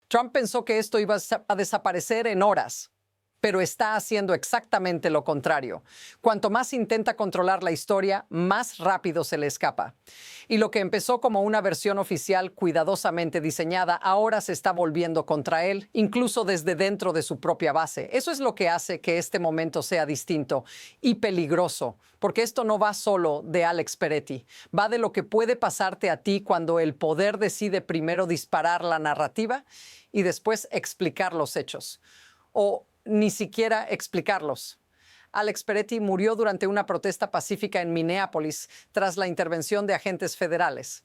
Trump pensó que esto iba a desaparecer en horas, pero está haciendo exactamente lo contrario. Cuanto más intenta controlar la historia, más rápido se le escapa. Y lo que empezó como una versión oficial cuidadosamente diseñada, ahora se está volviendo contra él, incluso desde dentro de su propia base. Eso es lo que hace que este momento sea distinto y peligroso, porque esto no va solo de Alex Peretti, va de lo que puede pasarte a ti cuando el poder decide primero disparar la narrativa y después explicar los hechos. O ni siquiera explicarlos. Alex Peretti murió durante una protesta pacífica en Minneapolis tras la intervención de agentes federales.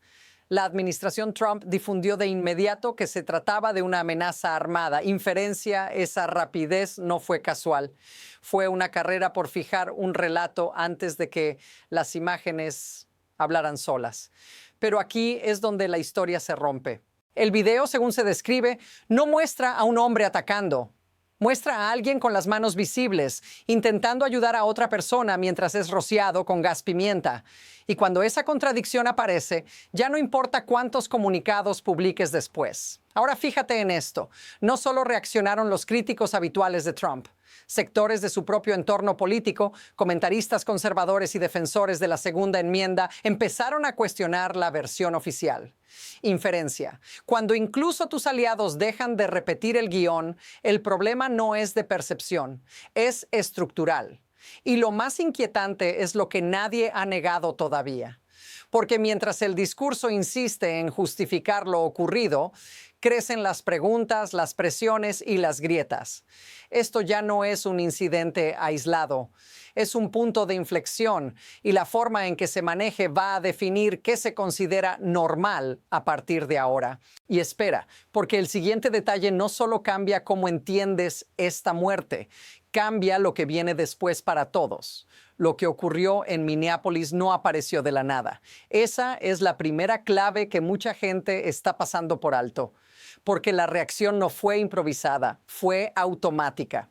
La administración Trump difundió de inmediato que se trataba de una amenaza armada. Inferencia, esa rapidez no fue casual. Fue una carrera por fijar un relato antes de que las imágenes hablaran solas. Pero aquí es donde la historia se rompe. El video, según se describe, no muestra a un hombre atacando. Muestra a alguien con las manos visibles, intentando ayudar a otra persona mientras es rociado con gas pimienta. Y cuando esa contradicción aparece, ya no importa cuántos comunicados publiques después. Ahora fíjate en esto. No solo reaccionaron los críticos habituales de Trump. Sectores de su propio entorno político, comentaristas conservadores y defensores de la Segunda Enmienda empezaron a cuestionar la versión oficial. Inferencia. Cuando incluso tus aliados dejan de repetir el guión, el problema no es de percepción, es estructural. Y lo más inquietante es lo que nadie ha negado todavía. Porque mientras el discurso insiste en justificar lo ocurrido, crecen las preguntas, las presiones y las grietas. Esto ya no es un incidente aislado, es un punto de inflexión y la forma en que se maneje va a definir qué se considera normal a partir de ahora. Y espera, porque el siguiente detalle no solo cambia cómo entiendes esta muerte, cambia lo que viene después para todos. Lo que ocurrió en Minneapolis no apareció de la nada. Esa es la primera clave que mucha gente está pasando por alto, porque la reacción no fue improvisada, fue automática.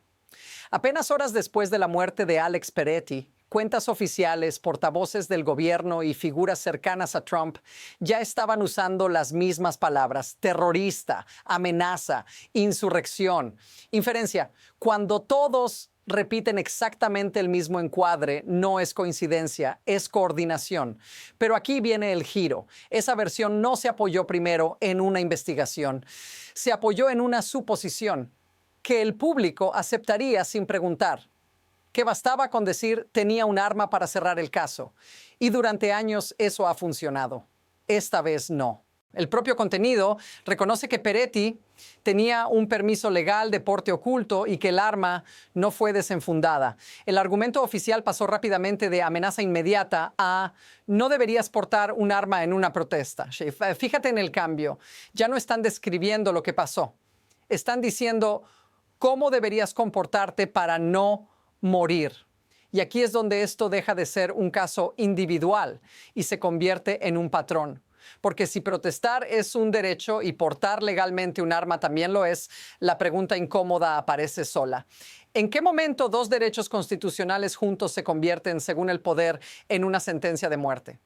Apenas horas después de la muerte de Alex Peretti, cuentas oficiales, portavoces del gobierno y figuras cercanas a Trump ya estaban usando las mismas palabras: terrorista, amenaza, insurrección. Inferencia: cuando todos repiten exactamente el mismo encuadre, no es coincidencia, es coordinación. Pero aquí viene el giro. Esa versión no se apoyó primero en una investigación, se apoyó en una suposición que el público aceptaría sin preguntar, que bastaba con decir tenía un arma para cerrar el caso. Y durante años eso ha funcionado. Esta vez no. El propio contenido reconoce que Peretti tenía un permiso legal de porte oculto y que el arma no fue desenfundada. El argumento oficial pasó rápidamente de amenaza inmediata a no deberías portar un arma en una protesta. Fíjate en el cambio. Ya no están describiendo lo que pasó. Están diciendo cómo deberías comportarte para no morir. Y aquí es donde esto deja de ser un caso individual y se convierte en un patrón. Porque si protestar es un derecho y portar legalmente un arma también lo es, la pregunta incómoda aparece sola. ¿En qué momento dos derechos constitucionales juntos se convierten, según el poder, en una sentencia de muerte?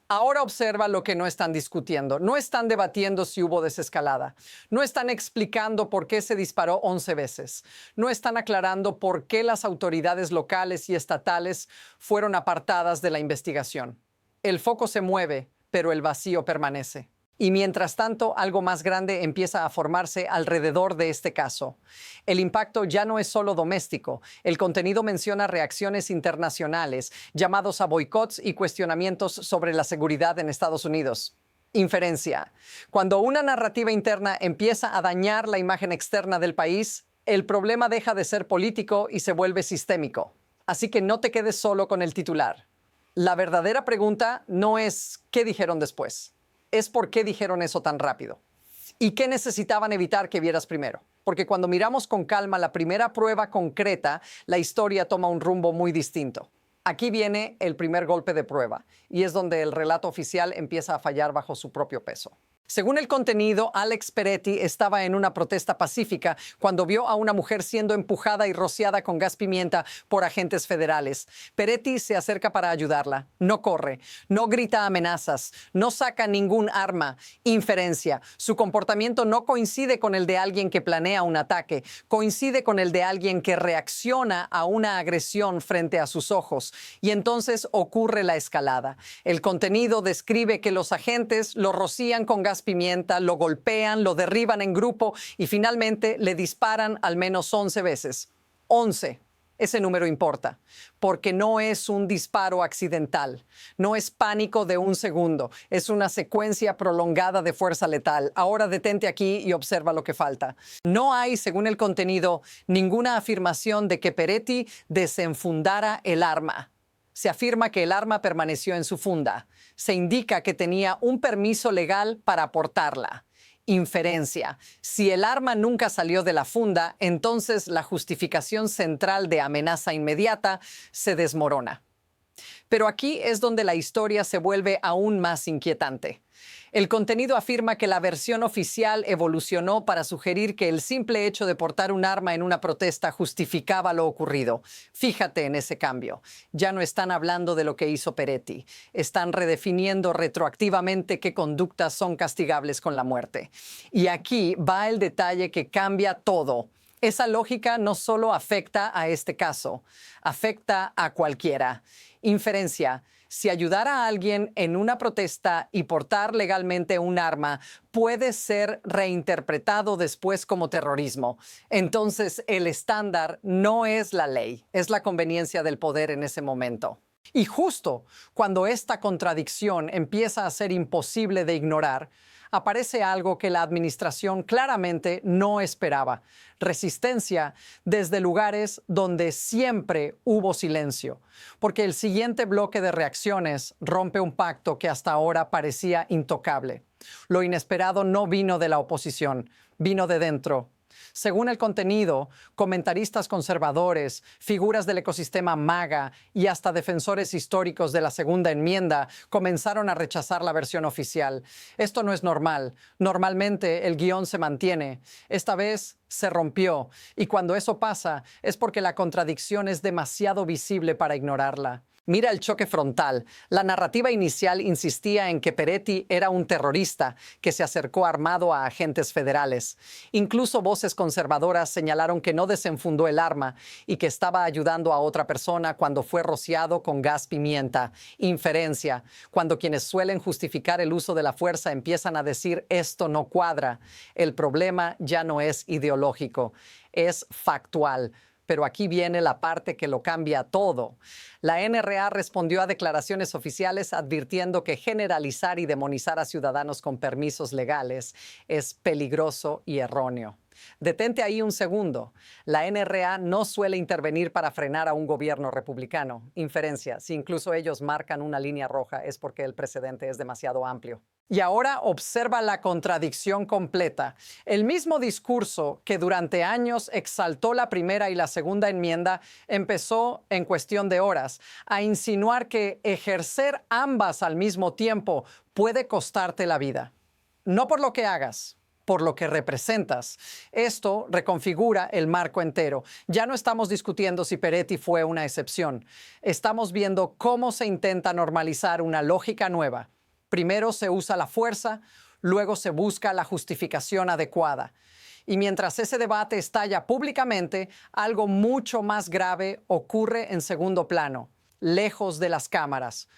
Ahora observa lo que no están discutiendo. No están debatiendo si hubo desescalada. No están explicando por qué se disparó 11 veces. No están aclarando por qué las autoridades locales y estatales fueron apartadas de la investigación. El foco se mueve, pero el vacío permanece. Y mientras tanto, algo más grande empieza a formarse alrededor de este caso. El impacto ya no es solo doméstico. El contenido menciona reacciones internacionales, llamados a boicots y cuestionamientos sobre la seguridad en Estados Unidos. Inferencia. Cuando una narrativa interna empieza a dañar la imagen externa del país, el problema deja de ser político y se vuelve sistémico. Así que no te quedes solo con el titular. La verdadera pregunta no es ¿qué dijeron después? Es por qué dijeron eso tan rápido. ¿Y qué necesitaban evitar que vieras primero? Porque cuando miramos con calma la primera prueba concreta, la historia toma un rumbo muy distinto. Aquí viene el primer golpe de prueba, y es donde el relato oficial empieza a fallar bajo su propio peso. Según el contenido, Alex Peretti estaba en una protesta pacífica cuando vio a una mujer siendo empujada y rociada con gas pimienta por agentes federales. Peretti se acerca para ayudarla. No corre, no grita amenazas, no saca ningún arma. Inferencia. Su comportamiento no coincide con el de alguien que planea un ataque, coincide con el de alguien que reacciona a una agresión frente a sus ojos. Y entonces ocurre la escalada. El contenido describe que los agentes lo rocían con gas pimienta, lo golpean, lo derriban en grupo y finalmente le disparan al menos 11 veces. 11. Ese número importa, porque no es un disparo accidental, no es pánico de un segundo, es una secuencia prolongada de fuerza letal. Ahora detente aquí y observa lo que falta. No hay, según el contenido, ninguna afirmación de que Peretti desenfundara el arma. Se afirma que el arma permaneció en su funda. Se indica que tenía un permiso legal para portarla. Inferencia. Si el arma nunca salió de la funda, entonces la justificación central de amenaza inmediata se desmorona. Pero aquí es donde la historia se vuelve aún más inquietante. El contenido afirma que la versión oficial evolucionó para sugerir que el simple hecho de portar un arma en una protesta justificaba lo ocurrido. Fíjate en ese cambio. Ya no están hablando de lo que hizo Peretti. Están redefiniendo retroactivamente qué conductas son castigables con la muerte. Y aquí va el detalle que cambia todo. Esa lógica no solo afecta a este caso, afecta a cualquiera. Inferencia. Si ayudar a alguien en una protesta y portar legalmente un arma puede ser reinterpretado después como terrorismo, entonces el estándar no es la ley, es la conveniencia del poder en ese momento. Y justo cuando esta contradicción empieza a ser imposible de ignorar, aparece algo que la administración claramente no esperaba: resistencia desde lugares donde siempre hubo silencio, porque el siguiente bloque de reacciones rompe un pacto que hasta ahora parecía intocable. Lo inesperado no vino de la oposición, vino de dentro. Según el contenido, comentaristas conservadores, figuras del ecosistema MAGA y hasta defensores históricos de la Segunda Enmienda comenzaron a rechazar la versión oficial. Esto no es normal. Normalmente el guión se mantiene. Esta vez se rompió. Y cuando eso pasa es porque la contradicción es demasiado visible para ignorarla. Mira el choque frontal. La narrativa inicial insistía en que Peretti era un terrorista que se acercó armado a agentes federales. Incluso voces conservadoras señalaron que no desenfundó el arma y que estaba ayudando a otra persona cuando fue rociado con gas pimienta. Inferencia. Cuando quienes suelen justificar el uso de la fuerza empiezan a decir esto no cuadra, el problema ya no es ideológico, es factual. Pero aquí viene la parte que lo cambia todo. La NRA respondió a declaraciones oficiales advirtiendo que generalizar y demonizar a ciudadanos con permisos legales es peligroso y erróneo. Detente ahí un segundo. La NRA no suele intervenir para frenar a un gobierno republicano. Inferencia, si incluso ellos marcan una línea roja es porque el precedente es demasiado amplio. Y ahora observa la contradicción completa. El mismo discurso que durante años exaltó la primera y la segunda enmienda empezó, en cuestión de horas, a insinuar que ejercer ambas al mismo tiempo puede costarte la vida. No por lo que hagas, por lo que representas. Esto reconfigura el marco entero. Ya no estamos discutiendo si Peretti fue una excepción. Estamos viendo cómo se intenta normalizar una lógica nueva. Primero se usa la fuerza, luego se busca la justificación adecuada. Y mientras ese debate estalla públicamente, algo mucho más grave ocurre en segundo plano, lejos de las cámaras,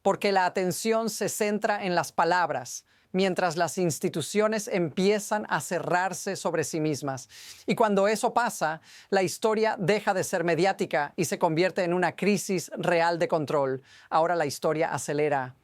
porque la atención se centra en las palabras, mientras las instituciones empiezan a cerrarse sobre sí mismas. Y cuando eso pasa, la historia deja de ser mediática y se convierte en una crisis real de control. Ahora la historia acelera.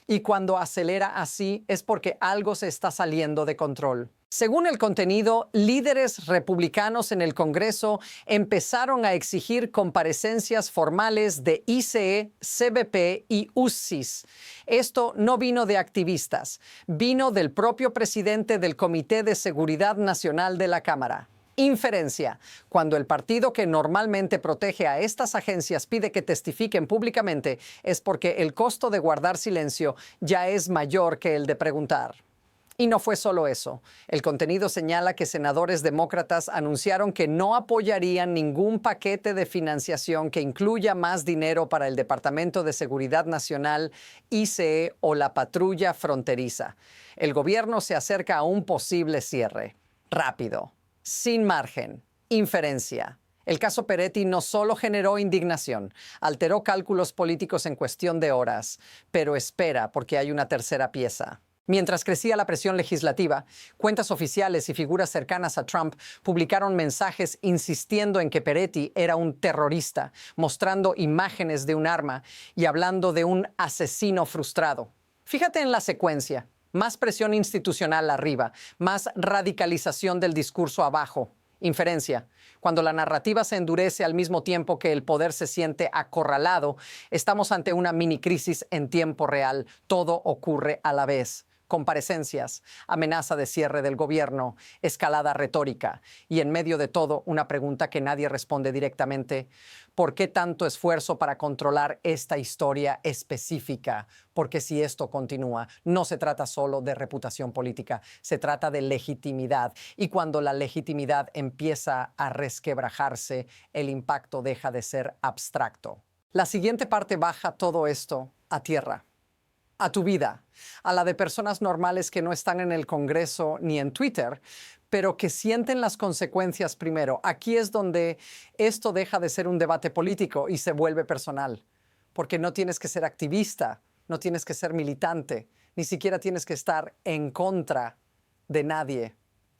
Y cuando acelera así es porque algo se está saliendo de control. Según el contenido, líderes republicanos en el Congreso empezaron a exigir comparecencias formales de ICE, CBP y UCIS. Esto no vino de activistas, vino del propio presidente del Comité de Seguridad Nacional de la Cámara. Inferencia. Cuando el partido que normalmente protege a estas agencias pide que testifiquen públicamente, es porque el costo de guardar silencio ya es mayor que el de preguntar. Y no fue solo eso. El contenido señala que senadores demócratas anunciaron que no apoyarían ningún paquete de financiación que incluya más dinero para el Departamento de Seguridad Nacional, ICE o la patrulla fronteriza. El gobierno se acerca a un posible cierre. Rápido, sin margen, inferencia. El caso Peretti no solo generó indignación, alteró cálculos políticos en cuestión de horas, pero espera porque hay una tercera pieza. Mientras crecía la presión legislativa, cuentas oficiales y figuras cercanas a Trump publicaron mensajes insistiendo en que Peretti era un terrorista, mostrando imágenes de un arma y hablando de un asesino frustrado. Fíjate en la secuencia. Más presión institucional arriba, más radicalización del discurso abajo. Inferencia. Cuando la narrativa se endurece al mismo tiempo que el poder se siente acorralado, estamos ante una mini crisis en tiempo real. Todo ocurre a la vez. Comparecencias, amenaza de cierre del gobierno, escalada retórica y en medio de todo una pregunta que nadie responde directamente. ¿Por qué tanto esfuerzo para controlar esta historia específica? Porque si esto continúa, no se trata solo de reputación política, se trata de legitimidad. Y cuando la legitimidad empieza a resquebrajarse, el impacto deja de ser abstracto. La siguiente parte baja todo esto a tierra. A tu vida, a la de personas normales que no están en el Congreso ni en Twitter, pero que sienten las consecuencias primero. Aquí es donde esto deja de ser un debate político y se vuelve personal, porque no tienes que ser activista, no tienes que ser militante, ni siquiera tienes que estar en contra de nadie.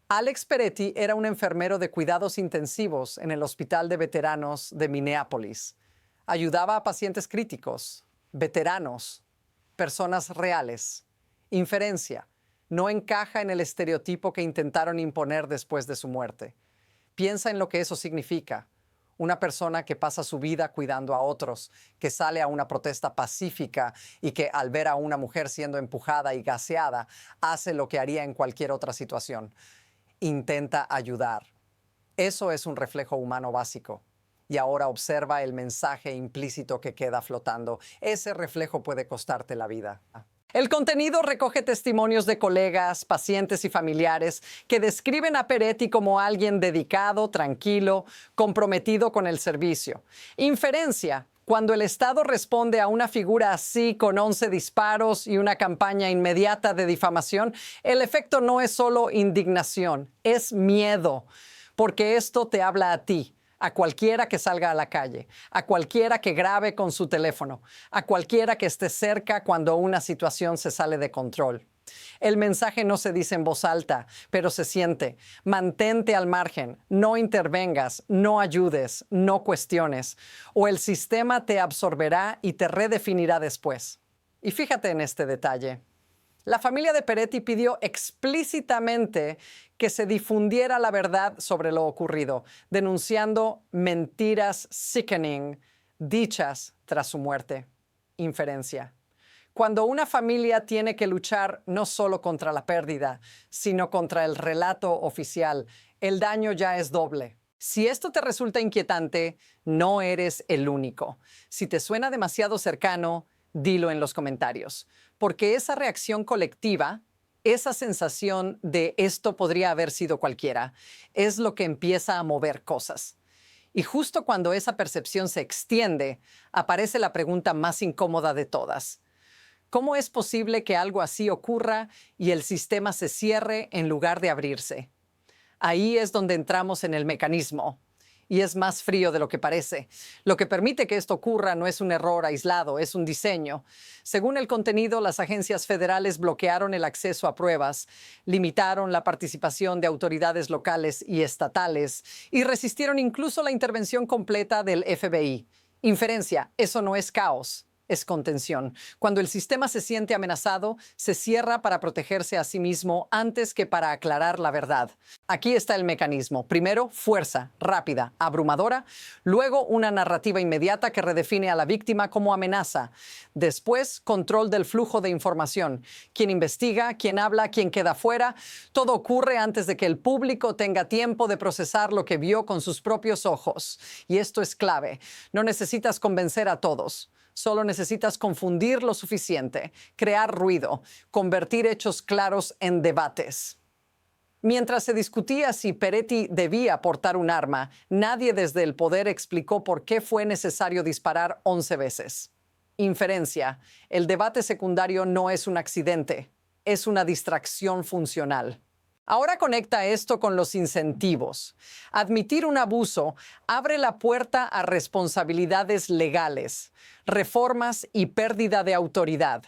Alex Peretti era un enfermero de cuidados intensivos en el Hospital de Veteranos de Minneapolis. Ayudaba a pacientes críticos, veteranos, personas reales. Inferencia. No encaja en el estereotipo que intentaron imponer después de su muerte. Piensa en lo que eso significa. Una persona que pasa su vida cuidando a otros, que sale a una protesta pacífica y que al ver a una mujer siendo empujada y gaseada, hace lo que haría en cualquier otra situación. Intenta ayudar. Eso es un reflejo humano básico. Y ahora observa el mensaje implícito que queda flotando. Ese reflejo puede costarte la vida. El contenido recoge testimonios de colegas, pacientes y familiares que describen a Peretti como alguien dedicado, tranquilo, comprometido con el servicio. Inferencia. Cuando el Estado responde a una figura así con 11 disparos y una campaña inmediata de difamación, el efecto no es solo indignación, es miedo, porque esto te habla a ti. A cualquiera que salga a la calle, a cualquiera que grabe con su teléfono, a cualquiera que esté cerca cuando una situación se sale de control. El mensaje no se dice en voz alta, pero se siente. Mantente al margen, no intervengas, no ayudes, no cuestiones, o el sistema te absorberá y te redefinirá después. Y fíjate en este detalle. La familia de Peretti pidió explícitamente que se difundiera la verdad sobre lo ocurrido, denunciando mentiras sickening dichas tras su muerte. Inferencia. Cuando una familia tiene que luchar no solo contra la pérdida, sino contra el relato oficial, el daño ya es doble. Si esto te resulta inquietante, no eres el único. Si te suena demasiado cercano, dilo en los comentarios, porque esa reacción colectiva, esa sensación de esto podría haber sido cualquiera, es lo que empieza a mover cosas. Y justo cuando esa percepción se extiende, aparece la pregunta más incómoda de todas. ¿Cómo es posible que algo así ocurra y el sistema se cierre en lugar de abrirse? Ahí es donde entramos en el mecanismo. Y es más frío de lo que parece. Lo que permite que esto ocurra no es un error aislado, es un diseño. Según el contenido, las agencias federales bloquearon el acceso a pruebas, limitaron la participación de autoridades locales y estatales y resistieron incluso la intervención completa del FBI. Inferencia, eso no es caos. Es contención. Cuando el sistema se siente amenazado, se cierra para protegerse a sí mismo antes que para aclarar la verdad. Aquí está el mecanismo. Primero, fuerza, rápida, abrumadora. Luego, una narrativa inmediata que redefine a la víctima como amenaza. Después, control del flujo de información. Quién investiga, quién habla, quién queda fuera. Todo ocurre antes de que el público tenga tiempo de procesar lo que vio con sus propios ojos. Y esto es clave. No necesitas convencer a todos. Solo necesitas confundir lo suficiente, crear ruido, convertir hechos claros en debates. Mientras se discutía si Peretti debía portar un arma, nadie desde el poder explicó por qué fue necesario disparar 11 veces. Inferencia: el debate secundario no es un accidente, es una distracción funcional. Ahora conecta esto con los incentivos. Admitir un abuso abre la puerta a responsabilidades legales, reformas y pérdida de autoridad.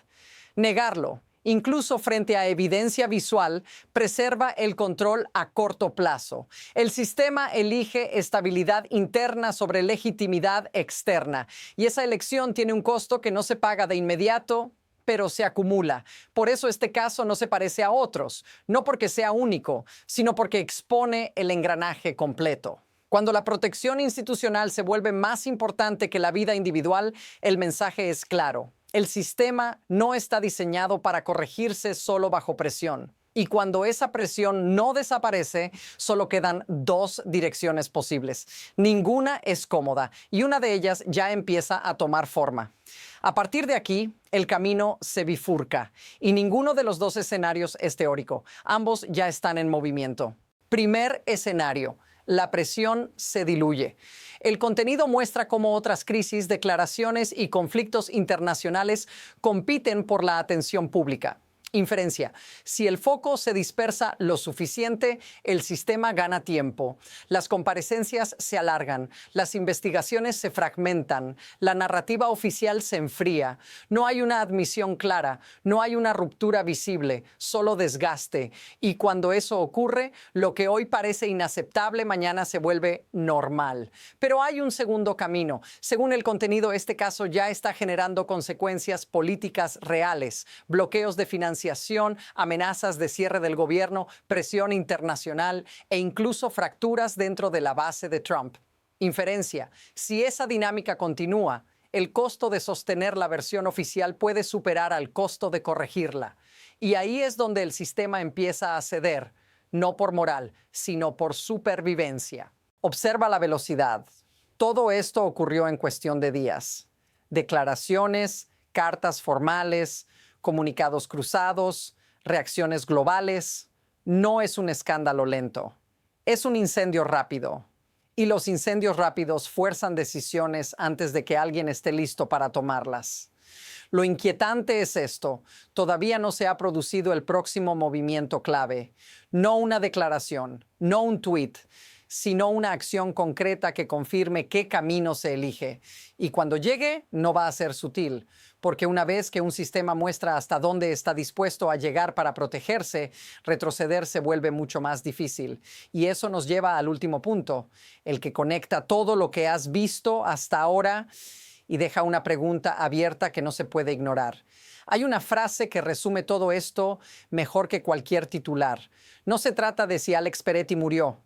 Negarlo, incluso frente a evidencia visual, preserva el control a corto plazo. El sistema elige estabilidad interna sobre legitimidad externa, y esa elección tiene un costo que no se paga de inmediato, pero se acumula. Por eso este caso no se parece a otros, no porque sea único, sino porque expone el engranaje completo. Cuando la protección institucional se vuelve más importante que la vida individual, el mensaje es claro. El sistema no está diseñado para corregirse solo bajo presión. Y cuando esa presión no desaparece, solo quedan dos direcciones posibles. Ninguna es cómoda y una de ellas ya empieza a tomar forma. A partir de aquí, el camino se bifurca y ninguno de los dos escenarios es teórico. Ambos ya están en movimiento. Primer escenario: la presión se diluye. El contenido muestra cómo otras crisis, declaraciones y conflictos internacionales compiten por la atención pública. Inferencia: si el foco se dispersa lo suficiente, el sistema gana tiempo. Las comparecencias se alargan, las investigaciones se fragmentan, la narrativa oficial se enfría. No hay una admisión clara, no hay una ruptura visible, solo desgaste. Y cuando eso ocurre, lo que hoy parece inaceptable mañana se vuelve normal. Pero hay un segundo camino. Según el contenido, este caso ya está generando consecuencias políticas reales: bloqueos de financiación, amenazas de cierre del gobierno, presión internacional e incluso fracturas dentro de la base de Trump. Inferencia: si esa dinámica continúa, el costo de sostener la versión oficial puede superar al costo de corregirla. Y ahí es donde el sistema empieza a ceder, no por moral, sino por supervivencia. Observa la velocidad. Todo esto ocurrió en cuestión de días. Declaraciones, cartas formales, comunicados cruzados, reacciones globales. No es un escándalo lento, es un incendio rápido. Y los incendios rápidos fuerzan decisiones antes de que alguien esté listo para tomarlas. Lo inquietante es esto: todavía no se ha producido el próximo movimiento clave. No una declaración, no un tuit, sino una acción concreta que confirme qué camino se elige. Y cuando llegue, no va a ser sutil, porque una vez que un sistema muestra hasta dónde está dispuesto a llegar para protegerse, retroceder se vuelve mucho más difícil. Y eso nos lleva al último punto, el que conecta todo lo que has visto hasta ahora y deja una pregunta abierta que no se puede ignorar. Hay una frase que resume todo esto mejor que cualquier titular. No se trata de si Alex Peretti murió.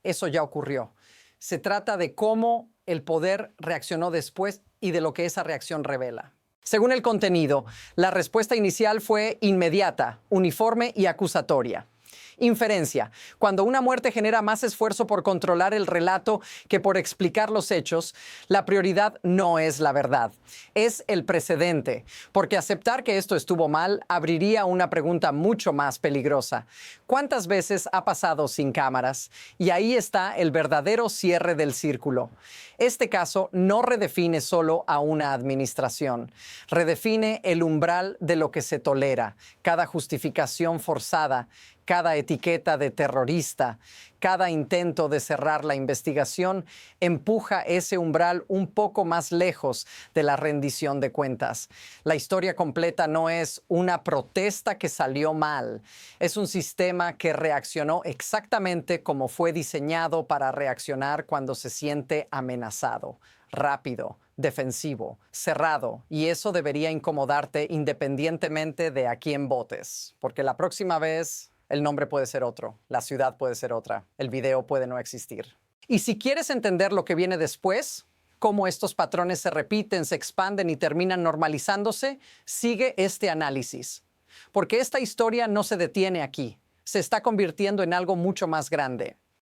Eso ya ocurrió. Se trata de cómo el poder reaccionó después y de lo que esa reacción revela. Según el contenido, la respuesta inicial fue inmediata, uniforme y acusatoria. Inferencia: cuando una muerte genera más esfuerzo por controlar el relato que por explicar los hechos, la prioridad no es la verdad, es el precedente, porque aceptar que esto estuvo mal abriría una pregunta mucho más peligrosa. ¿Cuántas veces ha pasado sin cámaras? Y ahí está el verdadero cierre del círculo. Este caso no redefine solo a una administración, redefine el umbral de lo que se tolera, cada justificación forzada, cada etiqueta de terrorista, cada intento de cerrar la investigación empuja ese umbral un poco más lejos de la rendición de cuentas. La historia completa no es una protesta que salió mal, es un sistema que reaccionó exactamente como fue diseñado para reaccionar cuando se siente amenazado: rápido, defensivo, cerrado, y eso debería incomodarte independientemente de a quién votes, porque la próxima vez el nombre puede ser otro, la ciudad puede ser otra, el video puede no existir. Y si quieres entender lo que viene después, cómo estos patrones se repiten, se expanden y terminan normalizándose, sigue este análisis. Porque esta historia no se detiene aquí, se está convirtiendo en algo mucho más grande.